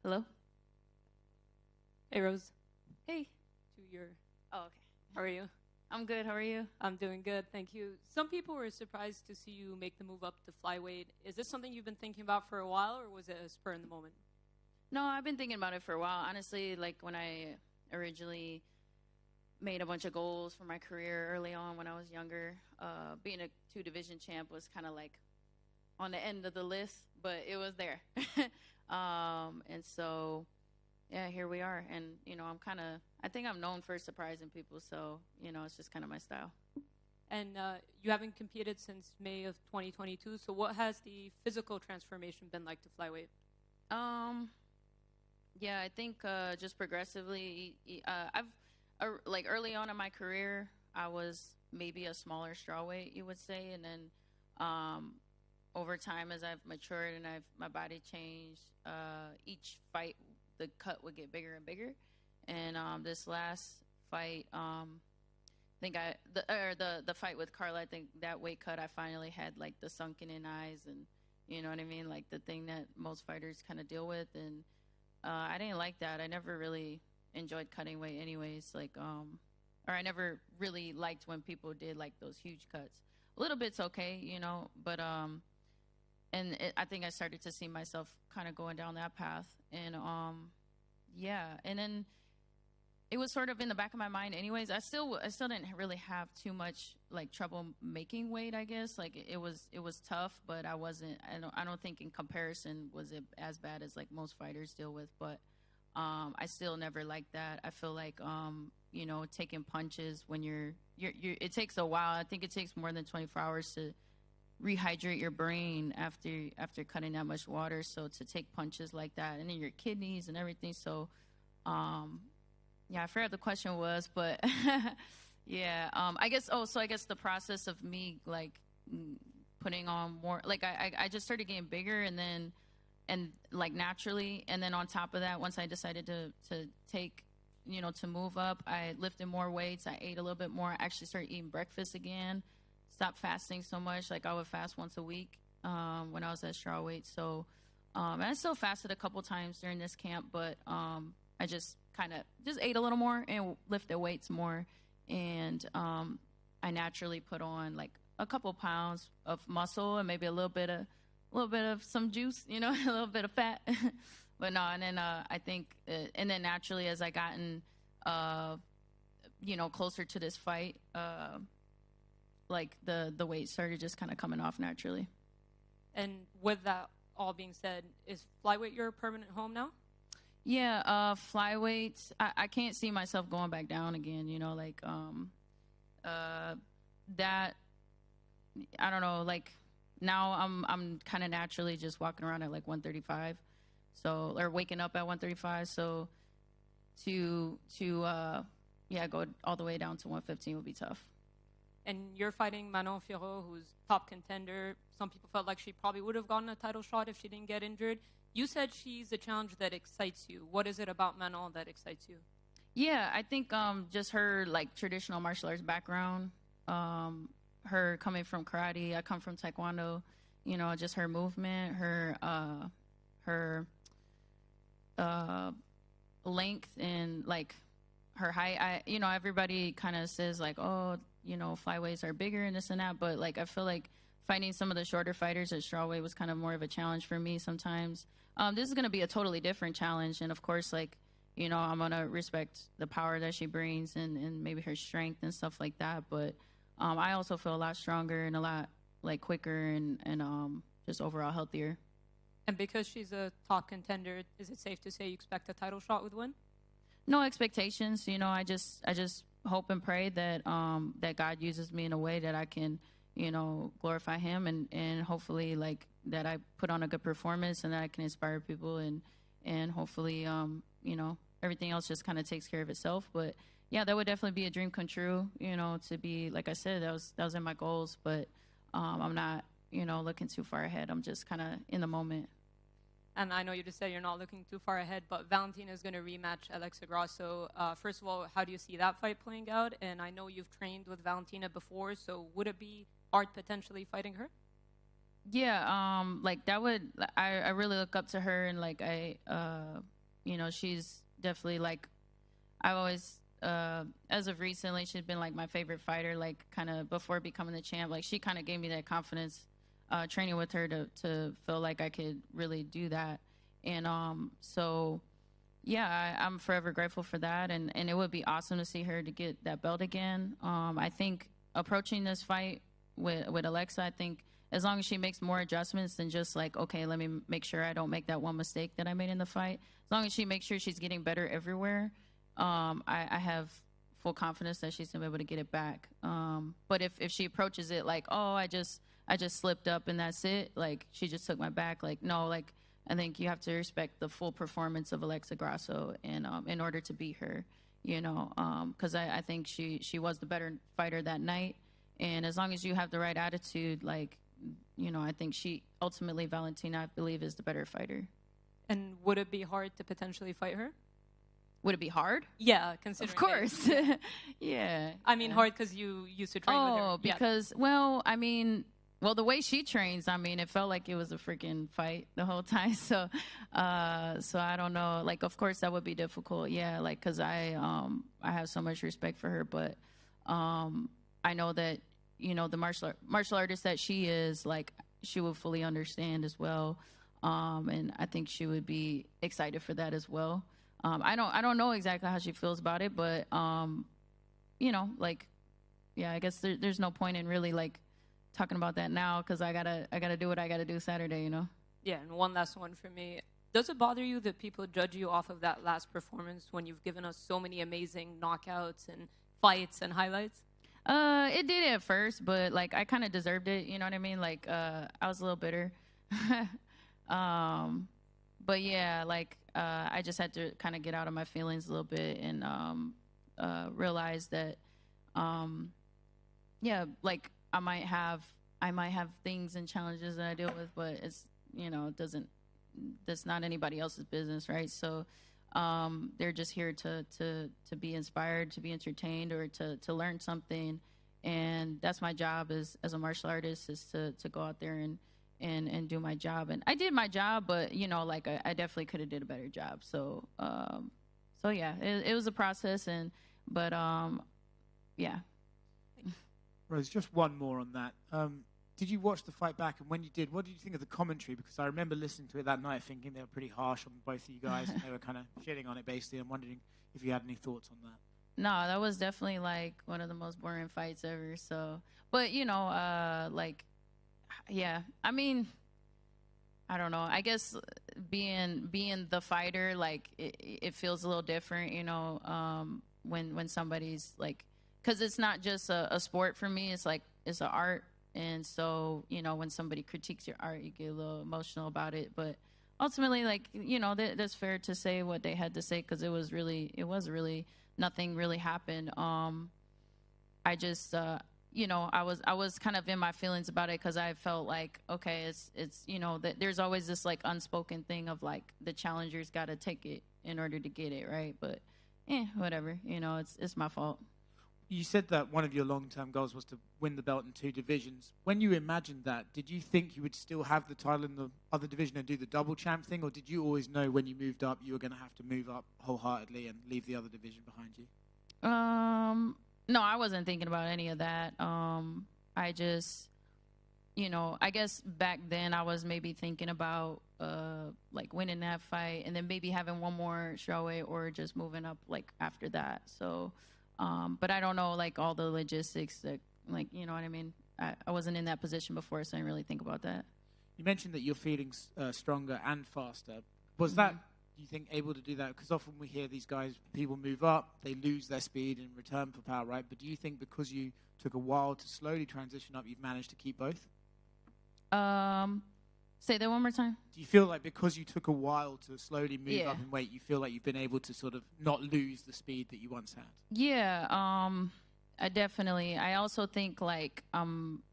Hello? Hey, Rose. Hey. To your, Oh, okay. how are you? I'm good. How are you? I'm doing good, thank you. Some people were surprised to see you make the move up to flyweight. Is this something you've been thinking about for a while, or was it a spur in the moment? No, I've been thinking about it for a while. Honestly, like when I originally made a bunch of goals for my career early on when I was younger, being a two division champ was kind of like on the end of the list, but it was there. And so, yeah, here we are. And, I think I'm known for surprising people. So, it's just kind of my style. And you haven't competed since May of 2022, so what has the physical transformation been like to flyweight? Yeah, I think just progressively, like early on in my career, I was maybe a smaller strawweight, you would say. And then over time, as I've matured and my body changed, each fight, the cut would get bigger and bigger. And this last fight, I think the fight with Carla, I think that weight cut, I finally had like the sunken in eyes, and you know what I mean, like the thing that most fighters kind of deal with. And I didn't like that. I never really enjoyed cutting weight, anyways. Or I never really liked when people did like those huge cuts. A little bit's okay, but I think I started to see myself kind of going down that path, and yeah, and then it was sort of in the back of my mind anyways. I still didn't really have too much like trouble making weight, I guess. Like it was tough, but I don't think in comparison was it as bad as like most fighters deal with. But I still never liked that. I feel like taking punches when you're it takes a while. I think it takes more than 24 hours to rehydrate your brain after cutting that much water. So to take punches like that, and then your kidneys and everything. So yeah, I forgot the question was, but yeah, I guess. Oh, so I guess the process of me like putting on more, like I just started getting bigger, and like naturally, and then on top of that, once I decided to take, to move up, I lifted more weights. I ate a little bit more. I actually started eating breakfast again. Stopped fasting so much. Like I would fast once a week when I was at strawweight. So and I still fasted a couple times during this camp, but I just kind of just ate a little more and lifted weights more, and I naturally put on like a couple pounds of muscle and maybe a little bit of some juice, a little bit of fat. But no, and then I think, and then naturally as I gotten, closer to this fight, like the weight started just kind of coming off naturally. And with that all being said, is flyweight your permanent home now? Yeah, flyweight. I can't see myself going back down again. That. I don't know. Like now, I'm kind of naturally just walking around at like 135. So, or waking up at 135. So, to go all the way down to 115 would be tough. And you're fighting Manon Fiorot, who's top contender. Some people felt like she probably would have gotten a title shot if she didn't get injured. You said she's a challenge that excites you. What is it about Manon that excites you? Yeah, I think just her like traditional martial arts background, her coming from karate. I come from taekwondo. Just her movement, her length, and like her height. Everybody kind of says like, oh, flyweights are bigger and this and that, but like I feel like fighting some of the shorter fighters at strawweight was kind of more of a challenge for me sometimes. This is going to be a totally different challenge, and of course, like I'm gonna respect the power that she brings, and maybe her strength and stuff like that. But I also feel a lot stronger and a lot like quicker and just overall healthier. And because she's a top contender, is it safe to say you expect a title shot with win? No expectations. I just hope and pray that that God uses me in a way that I can, glorify Him, and hopefully like that I put on a good performance and that I can inspire people, and hopefully everything else just kind of takes care of itself. But yeah, that would definitely be a dream come true. To be, like I said, that was in my goals, but I'm not looking too far ahead. I'm just kind of in the moment. And I know you just said you're not looking too far ahead, but Valentina is going to rematch Alexa Grasso. First of all, how do you see that fight playing out? And I know you've trained with Valentina before, so would it be hard potentially fighting her? Yeah, like that would, I really look up to her, and like she's definitely like, I've always, as of recently, she's been like my favorite fighter. Like kind of before becoming the champ, like she kind of gave me that confidence, training with her to feel like I could really do that. And so yeah, I'm forever grateful for that, and it would be awesome to see her to get that belt again. I think approaching this fight with Alexa, I think as long as she makes more adjustments than just like, okay, let me make sure I don't make that one mistake that I made in the fight. As long as she makes sure she's getting better everywhere, I have full confidence that she's gonna be able to get it back. But if she approaches it like, oh, I just slipped up and that's it, like she just took my back, like no, like I think you have to respect the full performance of Alexa Grasso, and in order to beat her, because I think she was the better fighter that night, and as long as you have the right attitude, like I think she ultimately Valentina, I believe, is the better fighter. And would it be hard to potentially fight her? Would it be hard? Yeah, considering. Of course. Yeah. I mean, hard because you used to train with her. Oh, because the way she trains, I mean, it felt like it was a freaking fight the whole time. So, so I don't know. Like, of course, that would be difficult. Yeah, like because I have so much respect for her, but I know that the martial artist that she is, like, she would fully understand as well, and I think she would be excited for that as well. I don't know exactly how she feels about it, but like, yeah, I guess there's no point in really like talking about that now because I gotta do what I gotta do Saturday. Yeah, and one last one for me. Does it bother you that people judge you off of that last performance when you've given us so many amazing knockouts and fights and highlights? It did at first, but like I kind of deserved it. You know what I mean? Like I was a little bitter. But yeah, like I just had to kind of get out of my feelings a little bit and realize that yeah, like I might have things and challenges that I deal with, but it's that's not anybody else's business, right? So they're just here to be inspired, to be entertained, or to learn something, and that's my job as a martial artist, is to go out there and do my job. And I did my job, but like I definitely could have did a better job. So yeah, it was a process, but yeah. Rose, just one more on that. Did you watch the fight back? And when you did, what did you think of the commentary? Because I remember listening to it that night thinking they were pretty harsh on both of you guys, and they were kind of shitting on it basically. I'm wondering if you had any thoughts on that. No, that was definitely like one of the most boring fights ever. So, but like, yeah, I mean, I don't know. I guess being the fighter, like it feels a little different, when somebody's like, because it's not just a sport for me. It's like it's an art. And so, when somebody critiques your art, you get a little emotional about it. But ultimately, like, that's fair to say what they had to say, because it was really nothing really happened. I just, I was kind of in my feelings about it, because I felt like, okay, it's that there's always this like unspoken thing of like the challenger's got to take it in order to get it, right? But whatever, it's my fault. You said that one of your long-term goals was to win the belt in 2 divisions. When you imagined that, did you think you would still have the title in the other division and do the double champ thing, or did you always know when you moved up you were going to have to move up wholeheartedly and leave the other division behind you? No, I wasn't thinking about any of that. I just, I guess back then I was maybe thinking about like winning that fight and then maybe having one more strawweight or just moving up like after that. So. But I don't know, like, all the logistics that, like, you know what I mean? I wasn't in that position before, so I didn't really think about that. You mentioned that you're feeling stronger and faster. Was that, do you think, able to do that? Because often we hear these guys, people move up, they lose their speed in return for power, right? But do you think because you took a while to slowly transition up, you've managed to keep both? Say that one more time. Do you feel like because you took a while to slowly move up in weight, you feel like you've been able to sort of not lose the speed that you once had? Yeah, I definitely. I also think like I'm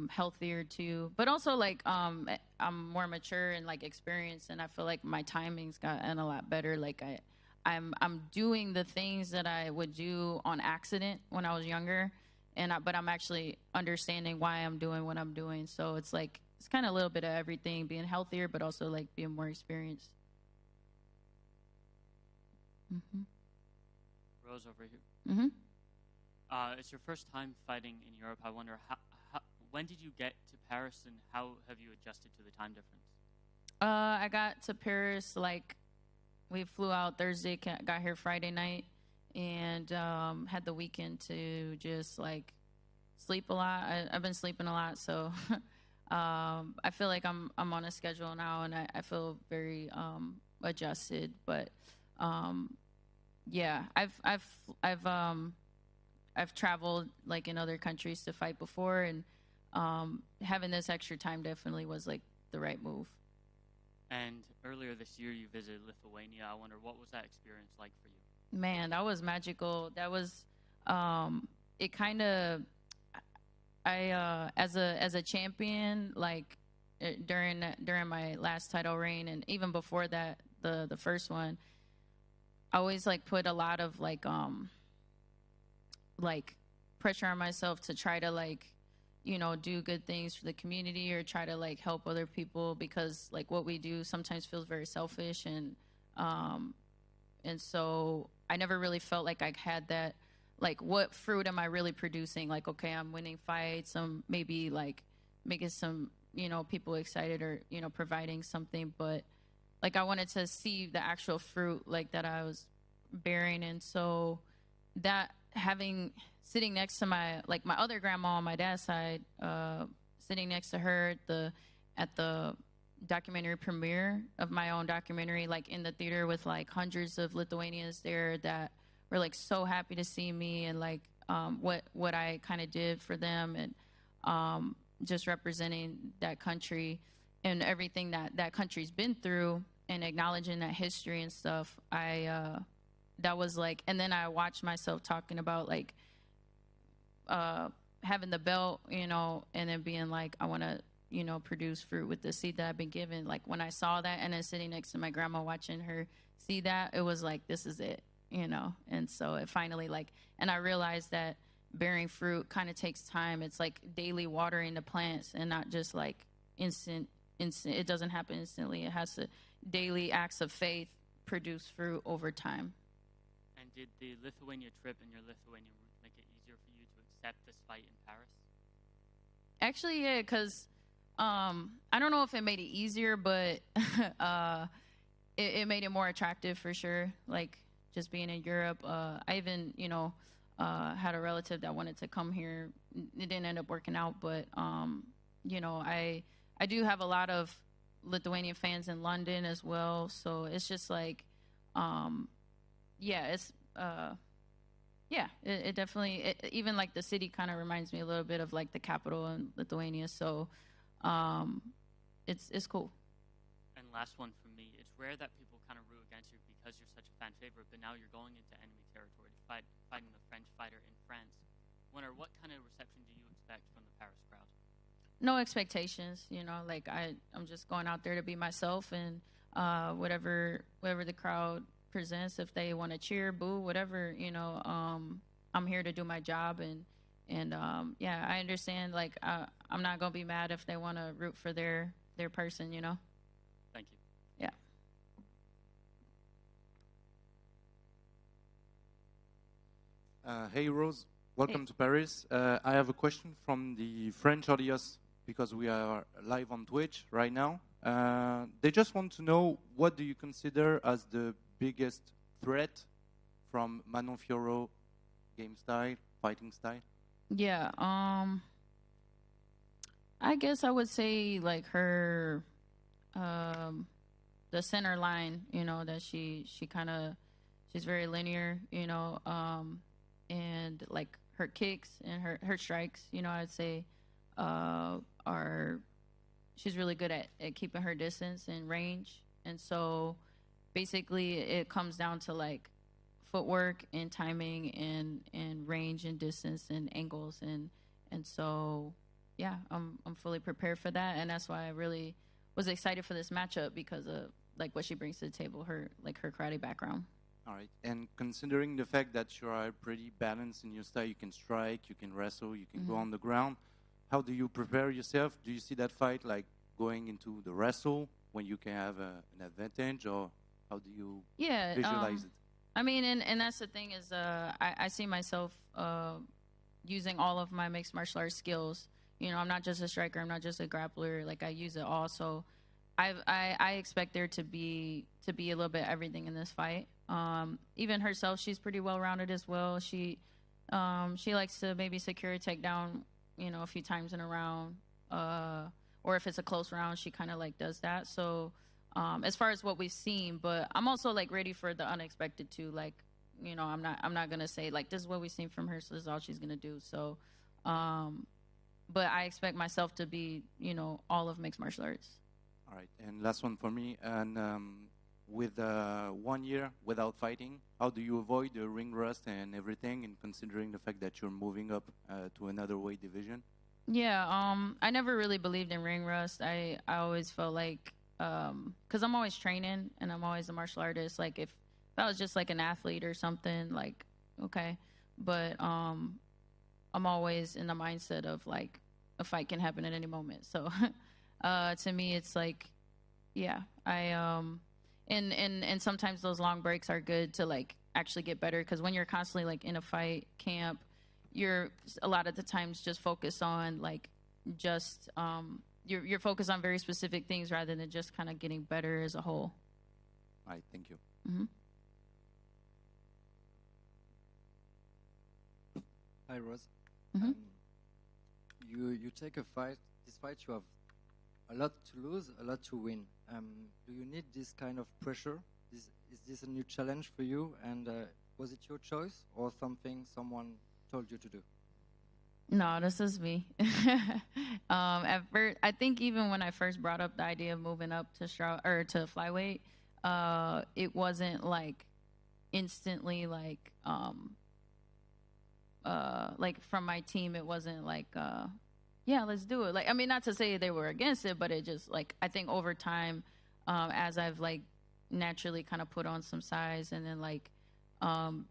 healthier too, but also like I'm more mature and like experienced, and I feel like my timing's gotten a lot better. Like I'm doing the things that I would do on accident when I was younger, but I'm actually understanding why I'm doing what I'm doing. So it's like. It's kind of a little bit of everything, being healthier, but also like being more experienced. Mm-hmm. Rose over here. Mm-hmm. It's your first time fighting in Europe. I wonder when did you get to Paris, and how have you adjusted to the time difference? I got to Paris like we flew out Thursday, got here Friday night, and had the weekend to just like sleep a lot. I've been sleeping a lot, so I feel like I'm on a schedule now, and I feel very adjusted. But yeah, I've traveled like in other countries to fight before, and having this extra time definitely was like the right move. And earlier this year, you visited Lithuania. I wonder, what was that experience like for you? Man, that was magical. That was it kind of as a champion like during my last title reign, and even before that, the first one, I always like put a lot of like pressure on myself to try to like do good things for the community or try to like help other people, because like what we do sometimes feels very selfish, and so I never really felt like I had that, like what fruit am I really producing? Like, okay, I'm winning fights, I'm maybe like making some people excited, or providing something, but like I wanted to see the actual fruit like that I was bearing. And so that sitting next to my other grandma on my dad's side, sitting next to her at the documentary premiere of my own documentary, like in the theater with like hundreds of Lithuanians there that were like so happy to see me, and like what I kind of did for them, and just representing that country and everything that country's been through, and acknowledging that history and stuff. That was like, and then I watched myself talking about like having the belt, and then being like, I want to produce fruit with the seed that I've been given. Like when I saw that, and then sitting next to my grandma watching her see that, it was like, this is it, and so it finally like, and I realized that bearing fruit kind of takes time. It's like daily watering the plants, and not just like instant. It doesn't happen instantly. It has to daily acts of faith produce fruit over time. And did the Lithuania trip and your Lithuanian roots make it easier for you to accept this fight in Paris? Actually, yeah, because I don't know if it made it easier, but it made it more attractive for sure. Like just being in Europe, I even had a relative that wanted to come here. It didn't end up working out, but I do have a lot of Lithuanian fans in London as well. So it's just like, yeah, it definitely, even like the city kind of reminds me a little bit of like the capital in Lithuania. So it's cool. And last one from me. It's rare that people kind of root against you because you're such a fan favorite, but now you're going into enemy territory to fighting the French fighter in France. Wonder, what kind of reception do you expect from the Paris crowd? No expectations, like I'm just going out there to be myself, and whatever the crowd presents, if they want to cheer, boo, whatever, I'm here to do my job, and yeah, I understand, like I'm not gonna be mad if they want to root for their person. Thank you. Yeah. Hey Rose, welcome to Paris. I have a question from the French audience, because we are live on Twitch right now. They just want to know, what do you consider as the biggest threat from Manon Fiorot game style, fighting style? Yeah, I guess I would say like her the center line, that she she's very linear, and like her kicks and her strikes, I'd say are she's really good at keeping her distance and range. And so basically it comes down to like footwork and timing and range and distance and angles, and so yeah, I'm fully prepared for that, and that's why I really was excited for this matchup, because of like what she brings to the table, her karate background. All right. And considering the fact that you are pretty balanced in your style, you can strike, you can wrestle, you can go on the ground, how do you prepare yourself? Do you see that fight like going into the wrestle when you can have an advantage, or how do you visualize it? I mean, and that's the thing is, I see myself using all of my mixed martial arts skills. You know, I'm not just a striker. I'm not just a grappler. Like I use it all. So I expect there to be a little bit everything in this fight. Even herself, she's pretty well rounded as well. She likes to maybe secure a takedown, you know, a few times in a round. Or if it's a close round, she kind of like does that. So as far as what we've seen, but I'm also like ready for the unexpected too. Like, you know, I'm not gonna say like this is what we've seen from her, so this is all she's gonna do. So, but I expect myself to be, you know, all of mixed martial arts. All right, and last one for me. And with 1 year without fighting, how do you avoid the ring rust and everything, and considering the fact that you're moving up to another weight division? Yeah, I never really believed in ring rust. I always felt like, because I'm always training and I'm always a martial artist. Like if I was just like an athlete or something, like okay, but I'm always in the mindset of like a fight can happen at any moment. So to me, it's like, yeah, and sometimes those long breaks are good to like actually get better, because when you're constantly like in a fight camp, you're a lot of the times just focused on like just you're focused on very specific things rather than just kind of getting better as a whole. All right, thank you. Mm-hmm. Hi, Rose. Mm-hmm. You take a fight. This fight, you have a lot to lose, a lot to win. Do you need this kind of pressure? Is this a new challenge for you? And was it your choice or something someone told you to do? No, this is me. At first, I think even when I first brought up the idea of moving up to to flyweight, it wasn't like instantly like from my team. It wasn't like yeah, let's do it. Like, I mean, not to say they were against it, but it just like I think over time, as I've like naturally kind of put on some size and then like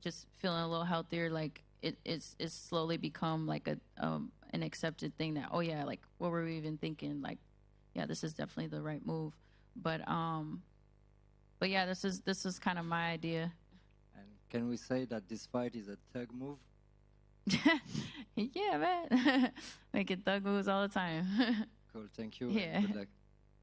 just feeling a little healthier, like it's slowly become like an accepted thing that, oh yeah, like what were we even thinking? Like, yeah, this is definitely the right move. But yeah, this is kind of my idea. And can we say that this fight is a tug move? Yeah, man. Making thug moves all the time. Cool, thank you. Yeah. And good luck.